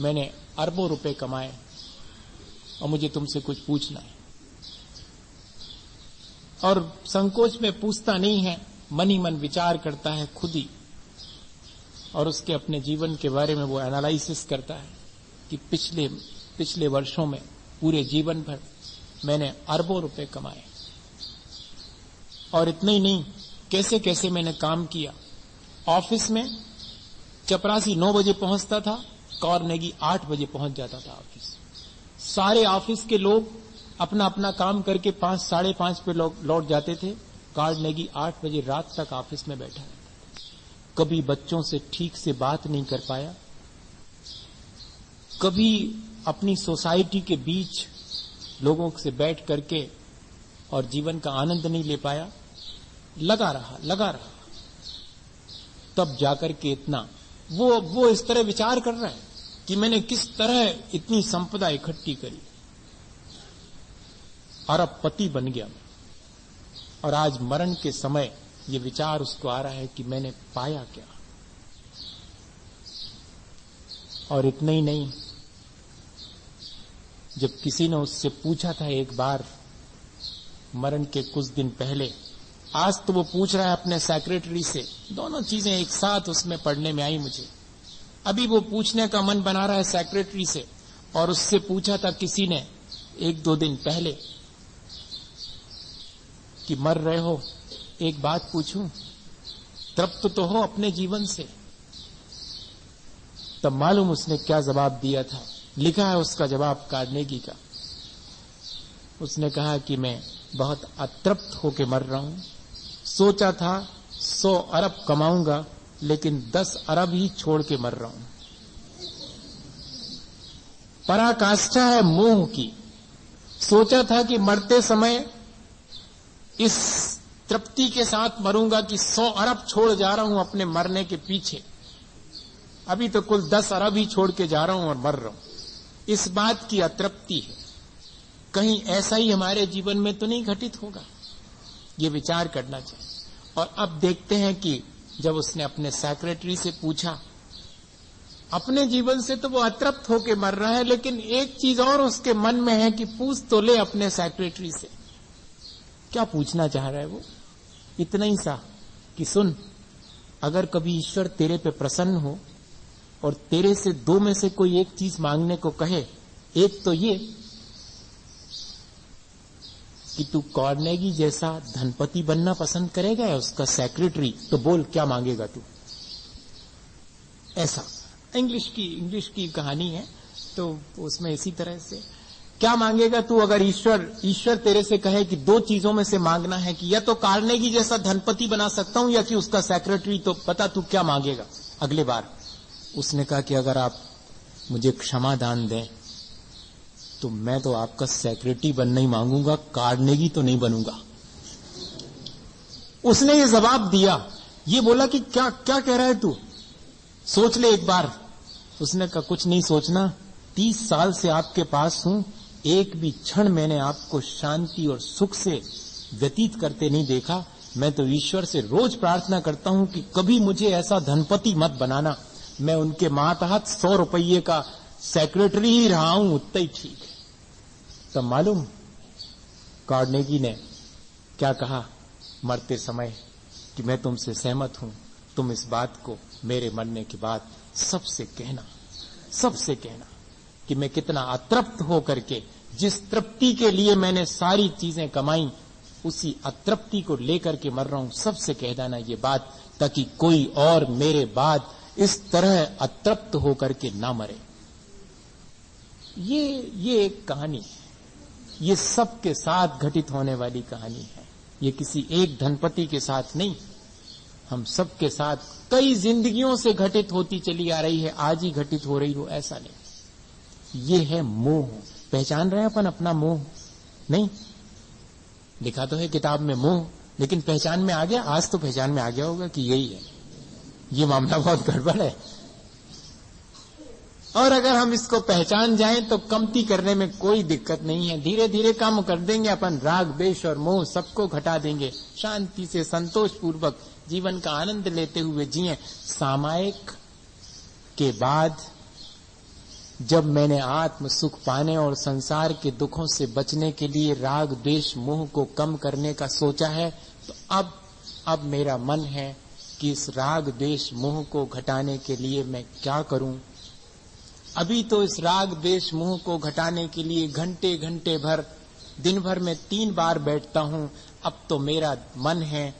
मैंने अरबों रुपए कमाए और मुझे तुमसे कुछ पूछना है। और संकोच में पूछता नहीं है, मन ही मन विचार करता है खुद ही, और उसके अपने जीवन के बारे में वो एनालिसिस करता है कि पिछले वर्षों में पूरे जीवन भर मैंने अरबों रुपए कमाए, और इतना ही नहीं, कैसे कैसे मैंने काम किया। ऑफिस में चपरासी 9 बजे पहुंचता था, कार्नेगी 8 बजे पहुंच जाता था ऑफिस। सारे ऑफिस के लोग अपना अपना काम करके 5, साढ़े 5 पे लौट जाते थे, कार्नेगी 8 बजे रात तक ऑफिस में बैठा रहता। कभी बच्चों से ठीक से बात नहीं कर पाया, कभी अपनी सोसाइटी के बीच लोगों से बैठ करके और जीवन का आनंद नहीं ले पाया। लगा रहा, तब जाकर के इतना वो इस तरह विचार कर रहा है कि मैंने किस तरह इतनी संपदा इकट्ठी करी, अरबपति बन गया मैं। और आज मरण के समय ये विचार उसको आ रहा है कि मैंने पाया क्या। और इतना ही नहीं, जब किसी ने उससे पूछा था एक बार मरण के कुछ दिन पहले, आज तो वो पूछ रहा है अपने सेक्रेटरी से, दोनों चीजें एक साथ उसमें पढ़ने में आई मुझे। अभी वो पूछने का मन बना रहा है सेक्रेटरी से, और उससे पूछा था किसी ने 1-2 दिन पहले कि मर रहे हो, एक बात पूछूं, तृप्त तो हो अपने जीवन से? तब मालूम उसने क्या जवाब दिया था, लिखा है उसका जवाब कार्नेगी का। उसने कहा कि मैं बहुत अतृप्त होकर मर रहा हूं, सोचा था 100 अरब कमाऊंगा, लेकिन 10 अरब ही छोड़ के मर रहा हूं। पराकाष्ठा है मोह की। सोचा था कि मरते समय इस तृप्ति के साथ मरूंगा कि 100 अरब छोड़ जा रहा हूं अपने मरने के पीछे, अभी तो कुल 10 अरब ही छोड़ के जा रहा हूं और मर रहा हूं। इस बात की अतृप्ति है। कहीं ऐसा ही हमारे जीवन में तो नहीं घटित होगा, ये विचार करना चाहिए। और अब देखते हैं कि जब उसने अपने सेक्रेटरी से पूछा, अपने जीवन से तो वो अतृप्त होकर मर रहा है, लेकिन एक चीज और उसके मन में है कि पूछ तो ले अपने सेक्रेटरी से। क्या पूछना चाह रहा है वो? इतना ही सा कि सुन, अगर कभी ईश्वर तेरे पे प्रसन्न हो और तेरे से 2 में से कोई एक चीज मांगने को कहे, एक तो ये कि तू कार्नेगी जैसा धनपति बनना पसंद करेगा या उसका सेक्रेटरी, तो बोल क्या मांगेगा तू? ऐसा इंग्लिश की कहानी है, तो उसमें इसी तरह से क्या मांगेगा तू अगर ईश्वर तेरे से कहे कि 2 चीजों में से मांगना है, कि या तो कार्नेगी जैसा धनपति बना सकता हूं या कि उसका सेक्रेटरी, तो पता तू क्या मांगेगा अगले बार? उसने कहा कि अगर आप मुझे क्षमा दान दें तो मैं तो आपका सेक्रेटरी बनना ही मांगूंगा, कार्नेगी तो नहीं बनूंगा। उसने ये जवाब दिया। ये बोला कि क्या कह रहा है तू, सोच ले एक बार। उसने कहा कुछ नहीं सोचना, 30 साल से आपके पास हूं, एक भी क्षण मैंने आपको शांति और सुख से व्यतीत करते नहीं देखा। मैं तो ईश्वर से रोज प्रार्थना करता हूं कि कभी मुझे ऐसा धनपति मत बनाना, मैं उनके मातहत 100 रुपये का सेक्रेटरी ही रहा हूं, उतना ही ठीक है। तब मालूम कार्नेगी ने क्या कहा मरते समय कि मैं तुमसे सहमत हूं, तुम इस बात को मेरे मरने के बाद सबसे कहना। कि मैं कितना अतृप्त होकर के, जिस तृप्ति के लिए मैंने सारी चीजें कमाई, उसी अतृप्ति को लेकर के मर रहा हूं। सबसे कह देना ये बात, ताकि कोई और मेरे बाद इस तरह अतृप्त होकर के ना मरे। ये एक कहानी है, ये सबके साथ घटित होने वाली कहानी है। ये किसी एक धनपति के साथ नहीं, हम सबके साथ कई जिंदगियों से घटित होती चली आ रही है, आज ही घटित हो रही हो ऐसा नहीं। ये है मोह। पहचान रहे हैं अपन अपना मोह? नहीं, लिखा तो है किताब में मोह, लेकिन पहचान में आ गया? आज तो पहचान में आ गया होगा कि यही है। ये मामला बहुत गड़बड़ है। और अगर हम इसको पहचान जाएं तो कमती करने में कोई दिक्कत नहीं है। धीरे धीरे काम कर देंगे अपन, राग द्वेष और मोह सबको घटा देंगे। शांति से संतोष पूर्वक जीवन का आनंद लेते हुए जिए। सामायिक के बाद जब मैंने आत्म सुख पाने और संसार के दुखों से बचने के लिए राग द्वेष मोह को कम करने का सोचा है, तो अब मेरा मन है कि इस राग द्वेष मोह को घटाने के लिए मैं क्या करूं। अभी तो इस राग द्वेष मोह को घटाने के लिए घंटे घंटे भर, दिन भर में 3 बार बैठता हूं। अब तो मेरा मन है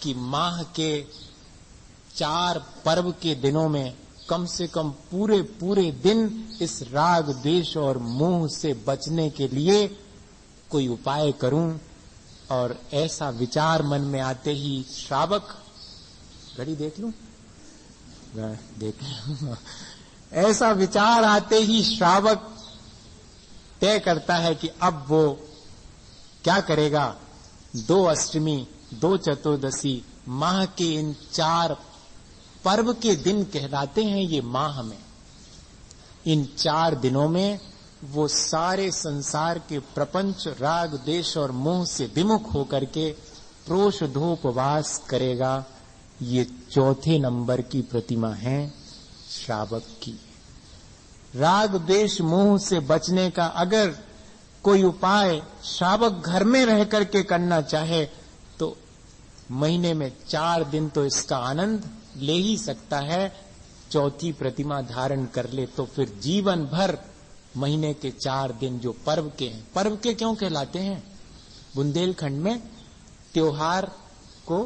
कि माह के 4 पर्व के दिनों में कम से कम पूरे दिन इस राग द्वेष और मोह से बचने के लिए कोई उपाय करूं। और ऐसा विचार मन में आते ही श्रावक, घड़ी देख लूं, देख लूं, ऐसा विचार आते ही श्रावक तय करता है कि अब वो क्या करेगा। 2 अष्टमी, 2 चतुर्दशी, माह के इन 4 पर्व के दिन कहलाते हैं ये माह में। इन 4 दिनों में वो सारे संसार के प्रपंच, राग द्वेष और मोह से विमुख होकर के प्रोषधोपवास करेगा। ये 4थे नंबर की प्रतिमा है श्रावक की। राग द्वेष मोह से बचने का अगर कोई उपाय श्रावक घर में रह करके करना चाहे तो महीने में 4 दिन तो इसका आनंद ले ही सकता है। 4थी प्रतिमा धारण कर ले तो फिर जीवन भर महीने के 4 दिन जो पर्व के हैं, पर्व के क्यों कहलाते हैं? बुंदेलखंड में त्योहार को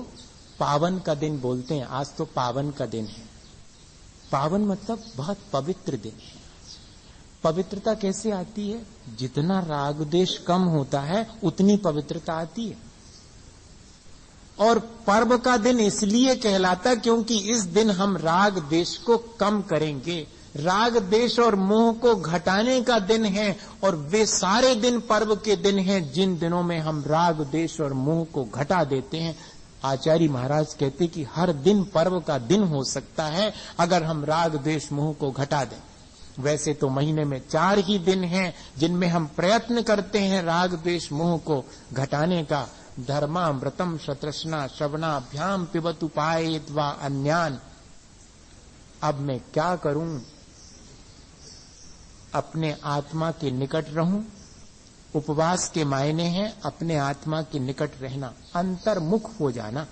पावन का दिन बोलते हैं। आज तो पावन का दिन है। पावन मतलब बहुत पवित्र दिन है। पवित्रता कैसे आती है? जितना राग द्वेष कम होता है उतनी पवित्रता आती है। और पर्व का दिन इसलिए कहलाता क्योंकि इस दिन हम राग द्वेष को कम करेंगे। राग द्वेष और मोह को घटाने का दिन है। और वे सारे दिन पर्व के दिन हैं जिन दिनों में हम राग द्वेष और मोह को घटा देते हैं। आचार्य महाराज कहते कि हर दिन पर्व का दिन हो सकता है अगर हम राग द्वेष मोह को घटा दें। वैसे तो महीने में 4 ही दिन हैं जिनमें हम प्रयत्न करते हैं राग द्वेष मोह को घटाने का। धर्मामृतम शतृष्णा श्रवणाभ्याम पिबतु पायेत वा अन्यान। अब मैं क्या करूं? अपने आत्मा के निकट रहूं। उपवास के मायने हैं अपने आत्मा के निकट रहना, अंतर्मुख हो जाना।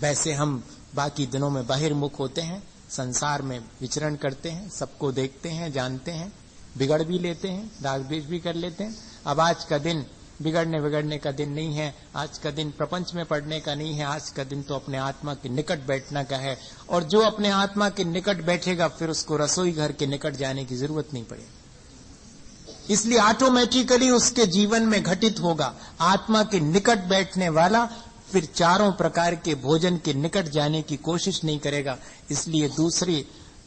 वैसे हम बाकी दिनों में बहिर्मुख होते हैं, संसार में विचरण करते हैं, सबको देखते हैं, जानते हैं, बिगड़ भी लेते हैं, राग द्वेष भी कर लेते हैं। अब आज का दिन बिगड़ने का दिन नहीं है। आज का दिन प्रपंच में पड़ने का नहीं है। आज का दिन तो अपने आत्मा के निकट बैठने का है। और जो अपने आत्मा के निकट बैठेगा फिर उसको रसोई घर के निकट जाने की जरूरत नहीं पड़ेगी। इसलिए ऑटोमेटिकली उसके जीवन में घटित होगा। आत्मा के निकट बैठने वाला फिर 4 प्रकार के भोजन के निकट जाने की कोशिश नहीं करेगा। इसलिए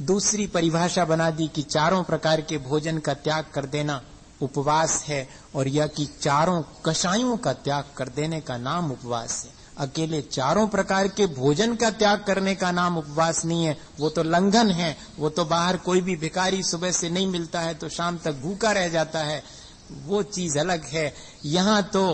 दूसरी परिभाषा बना दी कि 4 प्रकार के भोजन का त्याग कर देना उपवास है। और यह कि 4 कषायों का त्याग कर देने का नाम उपवास है। अकेले 4 प्रकार के भोजन का त्याग करने का नाम उपवास नहीं है, वो तो लंघन है। वो तो बाहर कोई भी भिखारी सुबह से नहीं मिलता है तो शाम तक भूखा रह जाता है, वो चीज अलग है। यहां तो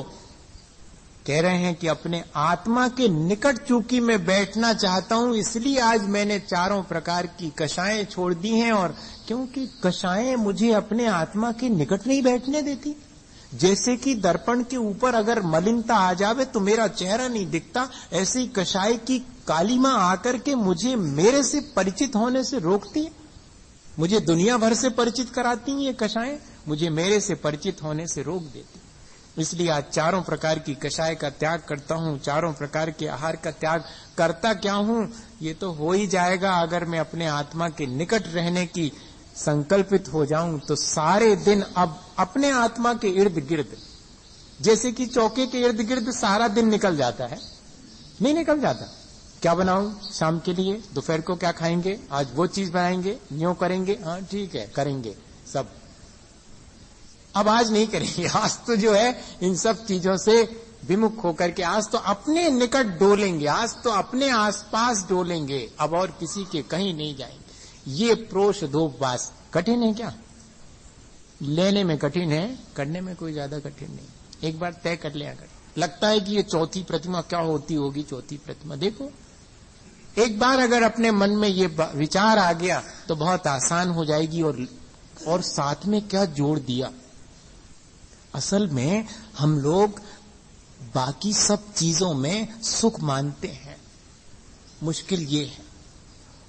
कह रहे हैं कि अपने आत्मा के निकट चूंकि मैं बैठना चाहता हूं इसलिए आज मैंने 4 प्रकार की कषायें छोड़ दी हैं। और क्योंकि कषायें मुझे अपने आत्मा के निकट नहीं बैठने देती। जैसे कि दर्पण के ऊपर अगर मलिनता आ जावे तो मेरा चेहरा नहीं दिखता, ऐसे ही कषाय की कालीमा आकर के मुझे मेरे से परिचित होने से रोकती है। मुझे दुनिया भर से परिचित कराती हैं ये कषायें, मुझे मेरे से परिचित होने से रोक देती। इसलिए आज चारों प्रकार की कषाय का त्याग करता हूं, चारों प्रकार के आहार का त्याग करता क्या हूं, ये तो हो ही जाएगा अगर मैं अपने आत्मा के निकट रहने की संकल्पित हो जाऊं। तो सारे दिन अब अपने आत्मा के इर्द गिर्द, जैसे कि चौके के इर्द गिर्द सारा दिन निकल जाता है, नहीं निकल जाता। क्या बनाऊं शाम के लिए, दोपहर को क्या खाएंगे, आज वो चीज बनाएंगे, यूं करेंगे, हाँ ठीक है करेंगे सब। अब आज नहीं करेंगे, आज तो जो है इन सब चीजों से विमुख होकर के आज तो अपने निकट डोलेंगे, आज तो अपने आसपास डोलेंगे, अब और किसी के कहीं नहीं जाएंगे। ये प्रोषधोपवास कठिन है क्या? लेने में कठिन है, करने में कोई ज्यादा कठिन नहीं। एक बार तय कर लिया कर। लगता है कि ये चौथी प्रतिमा क्या होती होगी, चौथी प्रतिमा देखो, एक बार अगर अपने मन में ये विचार आ गया तो बहुत आसान हो जाएगी। और साथ में क्या जोड़ दिया, असल में हम लोग बाकी सब चीजों में सुख मानते हैं, मुश्किल ये है।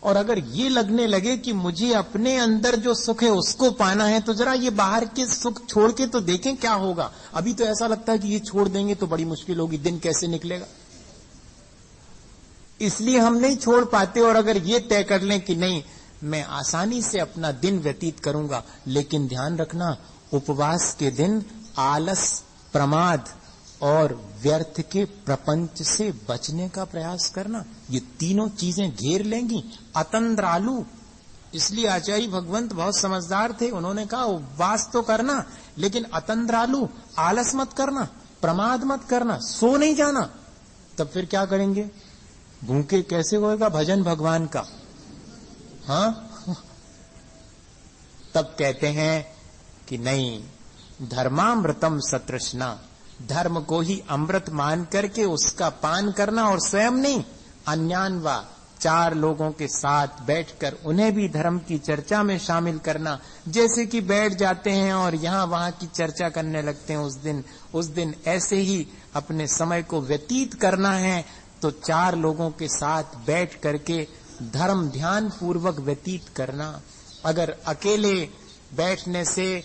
और अगर ये लगने लगे कि मुझे अपने अंदर जो सुख है उसको पाना है, तो जरा ये बाहर के सुख छोड़ के तो देखें क्या होगा। अभी तो ऐसा लगता है कि ये छोड़ देंगे तो बड़ी मुश्किल होगी, दिन कैसे निकलेगा, इसलिए हम नहीं छोड़ पाते। और अगर ये तय कर लें कि नहीं मैं आसानी से अपना दिन व्यतीत करूंगा, लेकिन ध्यान रखना उपवास के दिन आलस, प्रमाद और व्यर्थ के प्रपंच से बचने का प्रयास करना, ये तीनों चीजें घेर लेंगी। अतंद्रालु, इसलिए आचार्य भगवंत बहुत समझदार थे, उन्होंने कहा उपवास तो करना लेकिन अतंद्रालु, आलस मत करना, प्रमाद मत करना, सो नहीं जाना। तब फिर क्या करेंगे, भूखे कैसे होएगा भजन भगवान का, हाँ। तब कहते हैं कि नहीं, धर्मामृतम सतृष्णा, धर्म को ही अमृत मान करके उसका पान करना, और स्वयं नहीं अन्यान्वा, चार लोगों के साथ बैठकर उन्हें भी धर्म की चर्चा में शामिल करना। जैसे कि बैठ जाते हैं और यहां वहां की चर्चा करने लगते हैं, उस दिन ऐसे ही अपने समय को व्यतीत करना है तो चार लोगों के साथ बैठ करके धर्म ध्यान पूर्वक व्यतीत करना। अगर अकेले बैठने से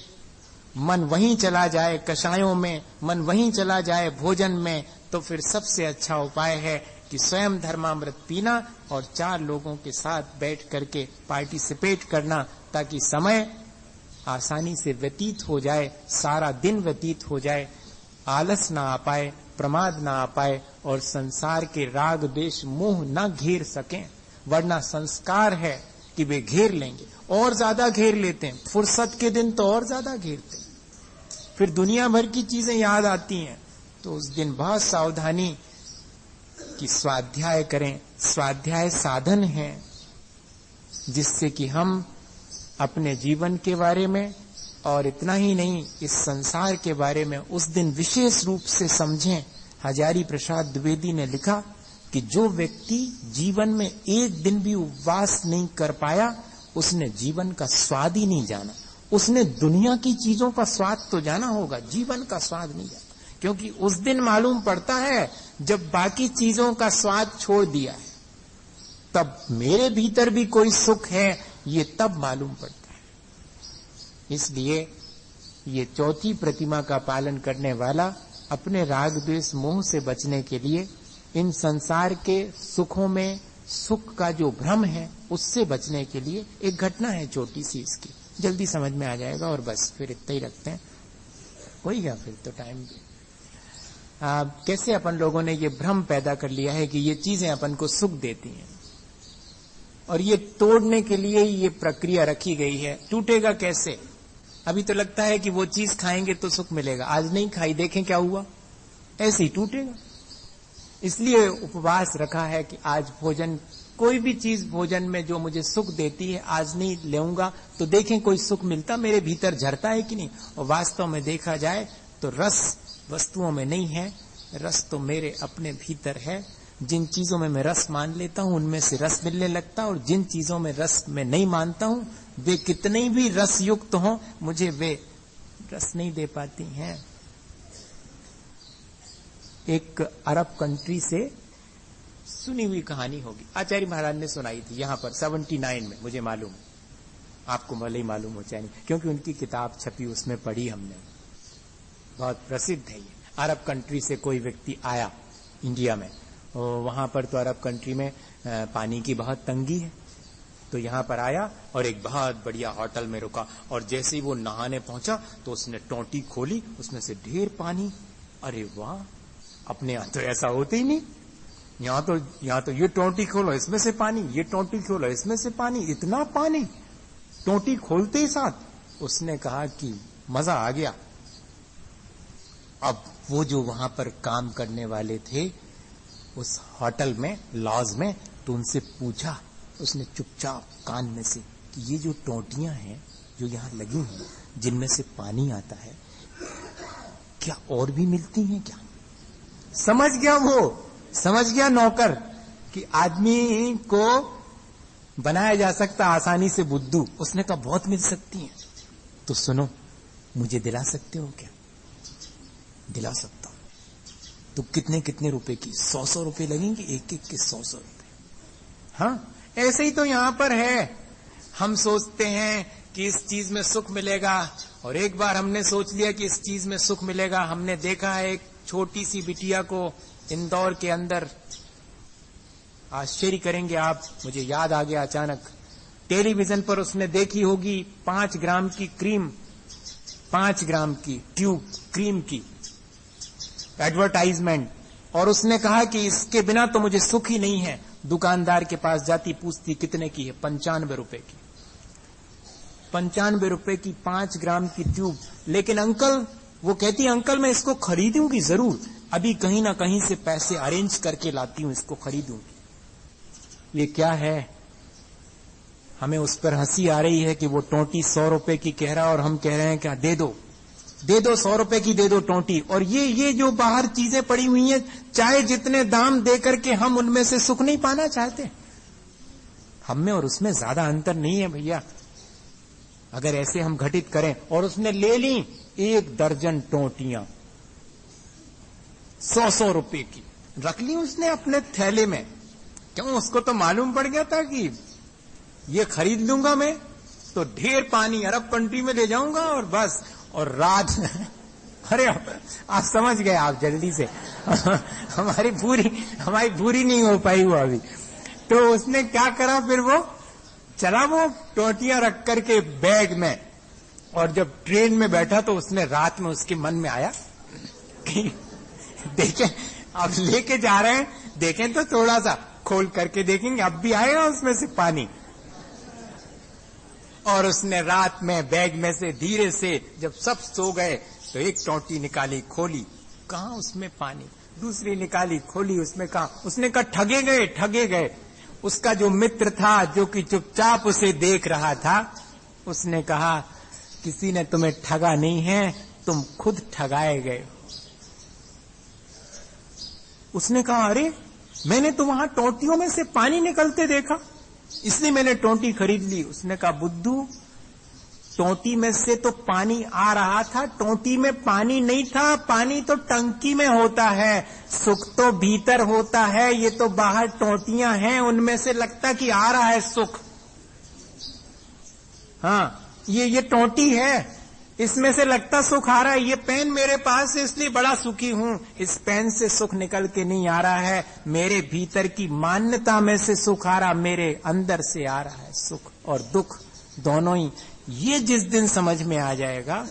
मन वहीं चला जाए कषायों में, मन वहीं चला जाए भोजन में, तो फिर सबसे अच्छा उपाय है कि स्वयं धर्मामृत पीना और चार लोगों के साथ बैठ करके पार्टिसिपेट करना, ताकि समय आसानी से व्यतीत हो जाए, सारा दिन व्यतीत हो जाए, आलस ना आ पाए, प्रमाद ना आ पाए और संसार के राग द्वेष मोह न घेर सकें। वरना संस्कार है कि वे घेर लेंगे, और ज्यादा घेर लेते हैं, फुर्सत के दिन तो और ज्यादा घेरते हैं, फिर दुनिया भर की चीजें याद आती हैं। तो उस दिन बहुत सावधानी कि स्वाध्याय करें। स्वाध्याय साधन है जिससे कि हम अपने जीवन के बारे में और इतना ही नहीं इस संसार के बारे में उस दिन विशेष रूप से समझें। हजारी प्रसाद द्विवेदी ने लिखा कि जो व्यक्ति जीवन में एक दिन भी उपवास नहीं कर पाया, उसने जीवन का स्वाद ही नहीं जाना। उसने दुनिया की चीजों का स्वाद तो जाना होगा, जीवन का स्वाद नहीं जाना, क्योंकि उस दिन मालूम पड़ता है जब बाकी चीजों का स्वाद छोड़ दिया है, तब मेरे भीतर भी कोई सुख है, ये तब मालूम पड़ता है। इसलिए ये चौथी प्रतिमा का पालन करने वाला अपने राग द्वेष मोह से बचने के लिए, इन संसार के सुखों में सुख का जो भ्रम है उससे बचने के लिए एक घटना है छोटी सी, इसकी जल्दी समझ में आ जाएगा और बस फिर इतना ही रखते हैं, हो ही गया फिर तो टाइम। कैसे अपन लोगों ने ये भ्रम पैदा कर लिया है कि ये चीजें अपन को सुख देती हैं, और ये तोड़ने के लिए ये प्रक्रिया रखी गई है। टूटेगा कैसे? अभी तो लगता है कि वो चीज खाएंगे तो सुख मिलेगा, आज नहीं खाई देखें क्या हुआ, ऐसे ही टूटेगा। इसलिए उपवास रखा है कि आज भोजन, कोई भी चीज भोजन में जो मुझे सुख देती है आज नहीं लेऊंगा, तो देखें कोई सुख मिलता मेरे भीतर झरता है कि नहीं। और वास्तव में देखा जाए तो रस वस्तुओं में नहीं है, रस तो मेरे अपने भीतर है। जिन चीजों में मैं रस मान लेता हूं उनमें से रस मिलने लगता है, और जिन चीजों में रस मैं नहीं मानता हूं वे कितने भी रस युक्त हों, मुझे वे रस नहीं दे पाती हैं। एक अरब कंट्री से सुनी हुई कहानी होगी, आचार्य महाराज ने सुनाई थी यहां पर 79 में, मुझे मालूम। आपको भले ही मालूम हो चाहे नहीं, क्योंकि उनकी किताब छपी, उसमें पढ़ी हमने, बहुत प्रसिद्ध है ये। अरब कंट्री से कोई व्यक्ति आया इंडिया में, वहां पर तो अरब कंट्री में पानी की बहुत तंगी है, तो यहां पर आया और एक बहुत बढ़िया होटल में रुका, और जैसे ही वो नहाने पहुंचा तो उसने टोंटी खोली, उसमें से ढेर पानी। अरे वाह, अपने यहां तो ऐसा होता ही नहीं, यहाँ तो ये टोंटी खोलो इसमें से पानी, ये टोंटी खोलो इसमें से पानी, इतना पानी टोंटी खोलते ही साथ। उसने कहा कि मजा आ गया। अब वो जो वहां पर काम करने वाले थे उस होटल में, लॉज में, तो उनसे पूछा, उसने चुपचाप कान में से कि ये जो टोंटियां हैं जो यहाँ लगी हैं जिनमें से पानी आता है, क्या और भी मिलती हैं क्या? समझ गया नौकर कि आदमी को बनाया जा सकता आसानी से बुद्धू। उसने कहा बहुत मिल सकती हैं। तो सुनो, मुझे दिला सकते हो क्या? दिला सकता हूं। तो कितने कितने रुपए की? 100 रुपए लगेंगे, एक एक के 100 रुपए। हाँ, ऐसे ही तो यहां पर है। हम सोचते हैं कि इस चीज में सुख मिलेगा, और एक बार हमने सोच लिया कि इस चीज में सुख मिलेगा। हमने देखा है एक छोटी सी बिटिया को इंदौर के अंदर, आश्चर्य करेंगे आप, मुझे याद आ गया अचानक, टेलीविजन पर उसने देखी होगी 5 ग्राम की क्रीम, 5 ग्राम की ट्यूब क्रीम की एडवर्टाइजमेंट, और उसने कहा कि इसके बिना तो मुझे सुख ही नहीं है। दुकानदार के पास जाती, पूछती कितने की है? 95 रुपए की। 95 रुपए की 5 ग्राम की ट्यूब। लेकिन अंकल, वो कहती अंकल मैं इसको खरीदूंगी जरूर, अभी कहीं ना कहीं से पैसे अरेंज करके लाती हूं, इसको खरीदूंगी। ये क्या है? हमें उस पर हंसी आ रही है कि वो टोंटी 100 रुपए की कह रहा, और हम कह रहे हैं क्या, दे दो 100 रुपए की दे दो टोंटी। और ये जो बाहर चीजें पड़ी हुई हैं, चाहे जितने दाम दे करके हम उनमें से सुख नहीं पाना चाहते। हम में और उसमें ज्यादा अंतर नहीं है भैया। अगर ऐसे हम घटित करें, और उसने ले ली 1 दर्जन टोंटियां 100 रुपए की, रख ली उसने अपने थैले में। क्यों? उसको तो मालूम पड़ गया था कि ये खरीद लूंगा मैं तो ढेर पानी अरब कंट्री में ले जाऊंगा, और बस, और रात अरे आप समझ गए, आप जल्दी से हमारी पूरी नहीं हो पाई वो अभी। तो उसने क्या करा, फिर वो चला वो टोंटियां रख करके बैग में, और जब ट्रेन में बैठा तो उसने रात में उसके मन में आया कि देखें अब लेके जा रहे हैं, देखें तो थोड़ा सा खोल करके देखेंगे, अब भी आएगा उसमें से पानी। और उसने रात में बैग में से धीरे से, जब सब सो गए, तो एक टोंटी निकाली, खोली, कहां उसमें पानी। दूसरी निकाली, खोली, उसमें कहां। उसने कहा ठगे गए। उसका जो मित्र था, जो कि चुपचाप उसे देख रहा था, उसने कहा किसी ने तुम्हें ठगा नहीं है, तुम खुद ठगाए गए। उसने कहा अरे, मैंने तो वहां टोंटियों में से पानी निकलते देखा, इसलिए मैंने टोंटी खरीद ली। उसने कहा बुद्धू, टोंटी में से तो पानी आ रहा था, टोंटी में पानी नहीं था, पानी तो टंकी में होता है, सुख तो भीतर होता है, ये तो बाहर टोंटियां हैं, उनमें से लगता कि आ रहा है सुख। हाँ, ये टोंटी है, इसमें से लगता सुख आ रहा है। ये पेन मेरे पास है इसलिए बड़ा सुखी हूं, इस पेन से सुख निकल के नहीं आ रहा है, मेरे भीतर की मान्यता में से सुख आ रहा, मेरे अंदर से आ रहा है सुख और दुख दोनों ही। ये जिस दिन समझ में आ जाएगा,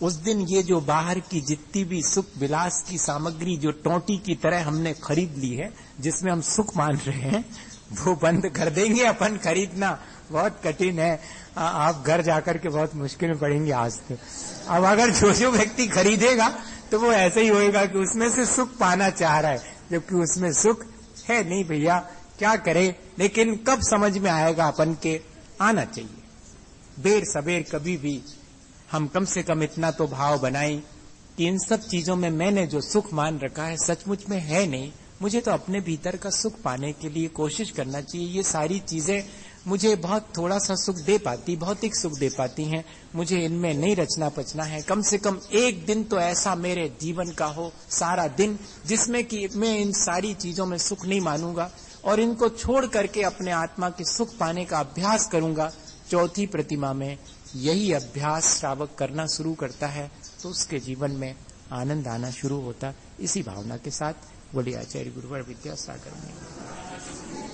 उस दिन ये जो बाहर की जितनी भी सुख विलास की सामग्री जो टोंटी की तरह हमने खरीद ली है, जिसमें हम सुख मान रहे हैं, वो बंद कर देंगे अपन खरीदना। बहुत कठिन है, आप घर जाकर के बहुत मुश्किल में पड़ेंगे आज तो। अब अगर जो व्यक्ति खरीदेगा तो वो ऐसे ही होएगा कि उसमें से सुख पाना चाह रहा है, जबकि उसमें सुख है नहीं भैया, क्या करे। लेकिन कब समझ में आएगा अपन के, आना चाहिए देर सबेर कभी भी। हम कम से कम इतना तो भाव बनाएं कि इन सब चीजों में मैंने जो सुख मान रखा है सचमुच में है नहीं, मुझे तो अपने भीतर का सुख पाने के लिए कोशिश करना चाहिए। ये सारी चीजें मुझे बहुत थोड़ा सा सुख दे पाती, भौतिक सुख दे पाती हैं, मुझे इनमें नहीं रचना पचना है। कम से कम एक दिन तो ऐसा मेरे जीवन का हो, सारा दिन, जिसमें कि मैं इन सारी चीजों में सुख नहीं मानूंगा और इनको छोड़ करके अपने आत्मा के सुख पाने का अभ्यास करूंगा। चौथी प्रतिमा में यही अभ्यास श्रावक करना शुरू करता है तो उसके जीवन में आनंद आना शुरू होता। इसी भावना के साथ बोलिए आचार्य गुरुवर विद्यासागर में।